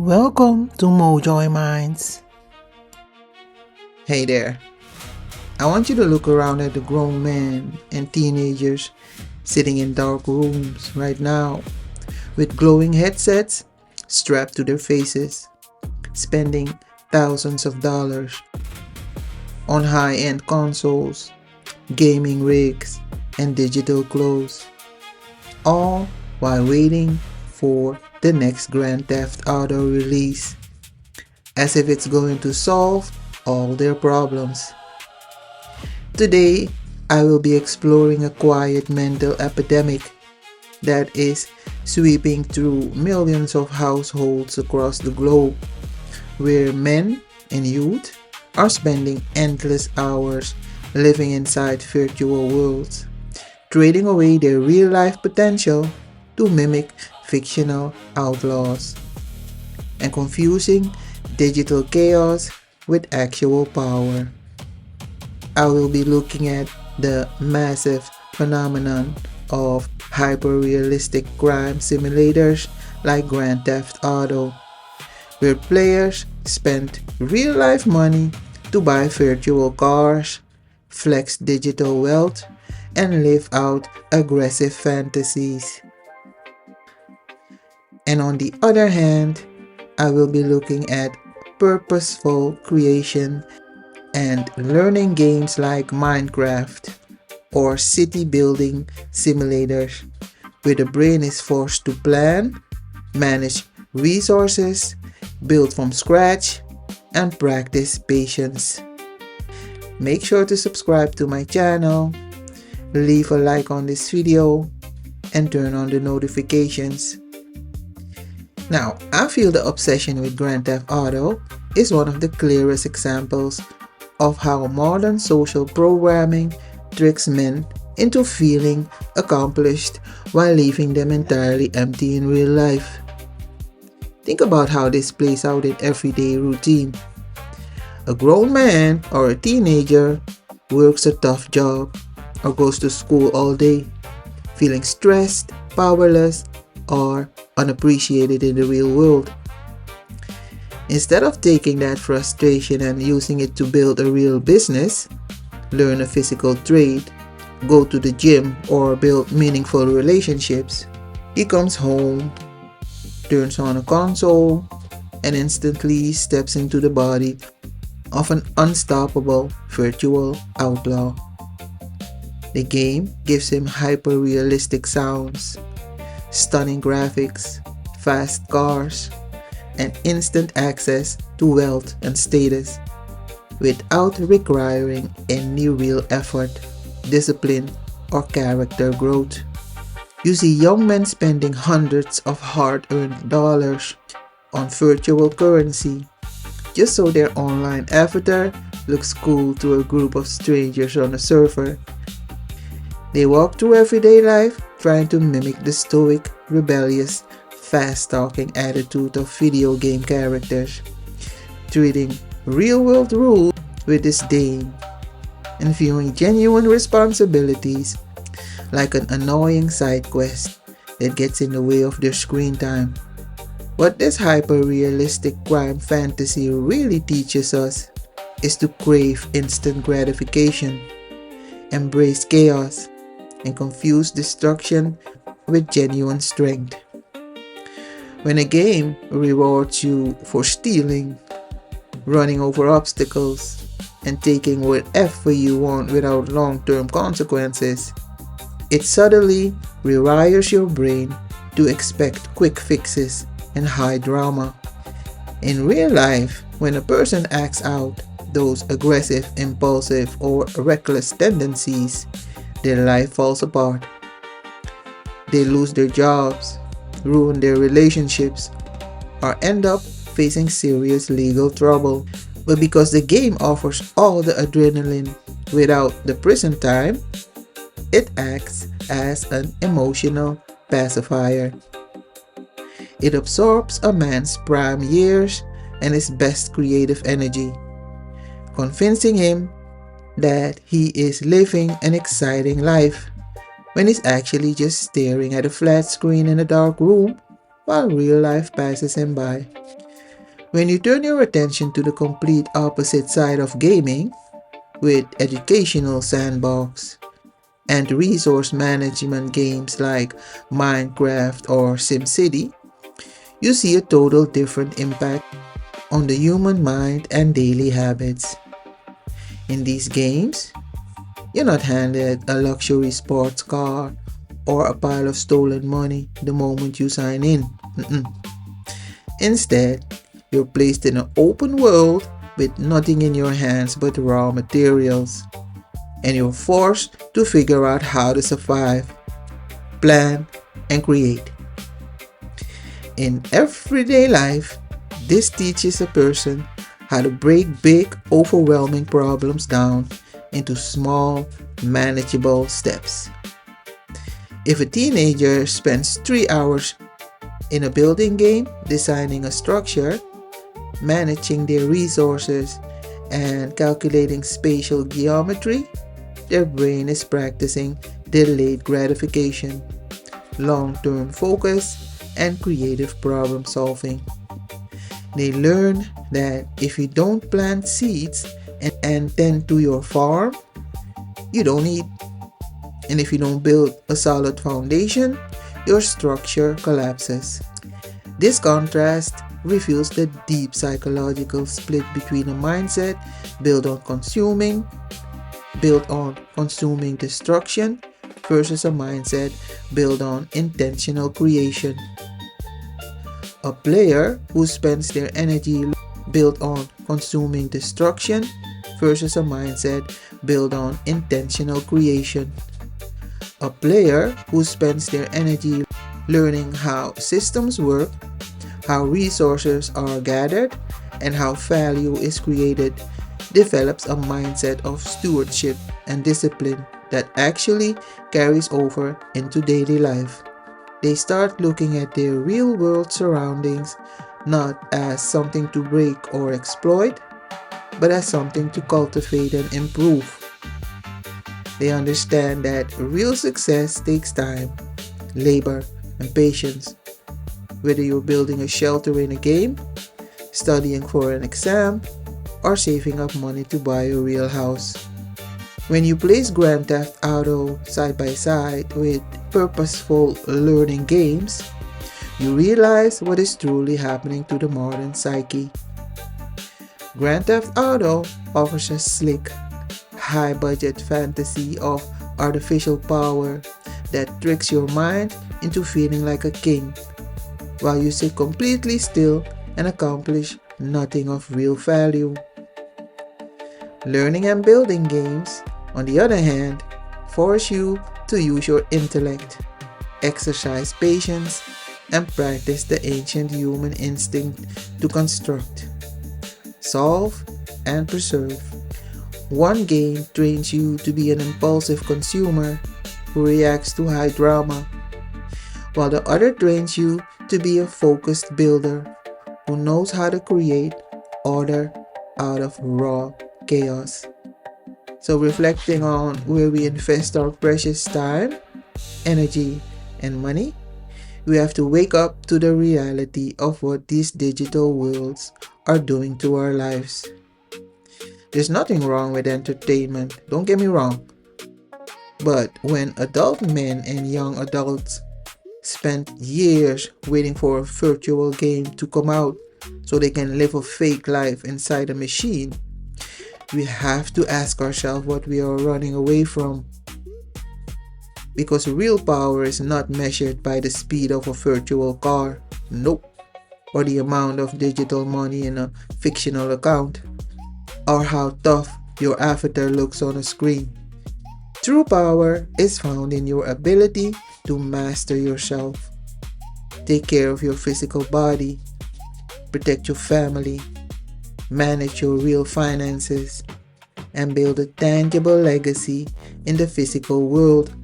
Welcome to Mojoyminds. Hey there. I want you to look around at the grown men and teenagers sitting in dark rooms right now with glowing headsets strapped to their faces, spending thousands of dollars on high-end consoles, gaming rigs, and digital clothes, all while waiting for the next Grand Theft Auto release, as if it's going to solve all their problems. Today, I will be exploring a quiet mental epidemic that is sweeping through millions of households across the globe, where men and youth are spending endless hours living inside virtual worlds, trading away their real-life potential to mimic fictional outlaws, and confusing digital chaos with actual power. I will be looking at the massive phenomenon of hyper-realistic crime simulators like Grand Theft Auto, where players spend real-life money to buy virtual cars, flex digital wealth, and live out aggressive fantasies. And on the other hand, I will be looking at purposeful creation and learning games like Minecraft or city building simulators, where the brain is forced to plan, manage resources, build from scratch, and practice patience. Make sure to subscribe to my channel, leave a like on this video, and turn on the notifications. Now, I feel the obsession with Grand Theft Auto is one of the clearest examples of how modern social programming tricks men into feeling accomplished while leaving them entirely empty in real life. Think about how this plays out in everyday routine. A grown man or a teenager works a tough job or goes to school all day, feeling stressed, powerless, or unappreciated in the real world. Instead of taking that frustration and using it to build a real business, learn a physical trade, go to the gym, or build meaningful relationships, he comes home, turns on a console, and instantly steps into the body of an unstoppable virtual outlaw. The game gives him hyper-realistic sounds, stunning graphics, fast cars, and instant access to wealth and status without requiring any real effort, discipline, or character growth. You see young men spending hundreds of hard-earned dollars on virtual currency just so their online avatar looks cool to a group of strangers on a server. They walk through everyday life trying to mimic the stoic, rebellious, fast-talking attitude of video game characters, treating real-world rules with disdain, and viewing genuine responsibilities like an annoying side quest that gets in the way of their screen time. What this hyper-realistic crime fantasy really teaches us is to crave instant gratification, embrace chaos, and confuse destruction with genuine strength. When a game rewards you for stealing, running over obstacles, and taking whatever you want without long-term consequences, it subtly rewires your brain to expect quick fixes and high drama. In real life, when a person acts out those aggressive, impulsive, or reckless tendencies, their life falls apart. They lose their jobs, ruin their relationships, or end up facing serious legal trouble. But because the game offers all the adrenaline without the prison time, it acts as an emotional pacifier. It absorbs a man's prime years and his best creative energy, convincing him that he is living an exciting life when he's actually just staring at a flat screen in a dark room while real life passes him by. When you turn your attention to the complete opposite side of gaming, with educational sandbox and resource management games like Minecraft or SimCity, you see a total different impact on the human mind and daily habits. In these games, you're not handed a luxury sports car or a pile of stolen money the moment you sign in. Mm-mm. Instead, you're placed in an open world with nothing in your hands but raw materials, and you're forced to figure out how to survive, plan, and create. In everyday life, this teaches a person how to break big, overwhelming problems down into small, manageable steps. If a teenager spends 3 hours in a building game designing a structure, managing their resources, and calculating spatial geometry, their brain is practicing delayed gratification, long-term focus, and creative problem solving. They learn that if you don't plant seeds and tend to your farm, you don't eat. And if you don't build a solid foundation, your structure collapses. This contrast reveals the deep psychological split between a mindset built on consuming destruction versus a mindset built on intentional creation. A player who spends their energy built on consuming destruction versus a mindset built on intentional creation. A player who spends their energy learning how systems work, how resources are gathered, and how value is created develops a mindset of stewardship and discipline that actually carries over into daily life. They start looking at their real world surroundings not as something to break or exploit, but as something to cultivate and improve. They understand that real success takes time, labor, and patience. Whether you're building a shelter in a game, studying for an exam, or saving up money to buy a real house. When you place Grand Theft Auto side by side with purposeful learning games, you realize what is truly happening to the modern psyche. Grand Theft Auto offers a slick, high-budget fantasy of artificial power that tricks your mind into feeling like a king, while you sit completely still and accomplish nothing of real value. Learning and building games, on the other hand, force you to use your intellect, exercise patience, and practice the ancient human instinct to construct, solve, and preserve. One game trains you to be an impulsive consumer who reacts to high drama, while the other trains you to be a focused builder who knows how to create order out of raw chaos. So, reflecting on where we invest our precious time, energy, and money, we have to wake up to the reality of what these digital worlds are doing to our lives. There's nothing wrong with entertainment, don't get me wrong. But when adult men and young adults spend years waiting for a virtual game to come out so they can live a fake life inside a machine, we have to ask ourselves what we are running away from. Because real power is not measured by the speed of a virtual car, nope, or the amount of digital money in a fictional account, or how tough your avatar looks on a screen. True power is found in your ability to master yourself, take care of your physical body, protect your family, manage your real finances, and build a tangible legacy in the physical world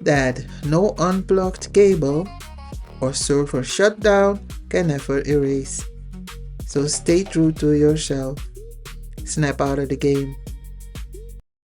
that no unplugged cable or server shutdown can ever erase. So stay true to yourself, snap out of the game,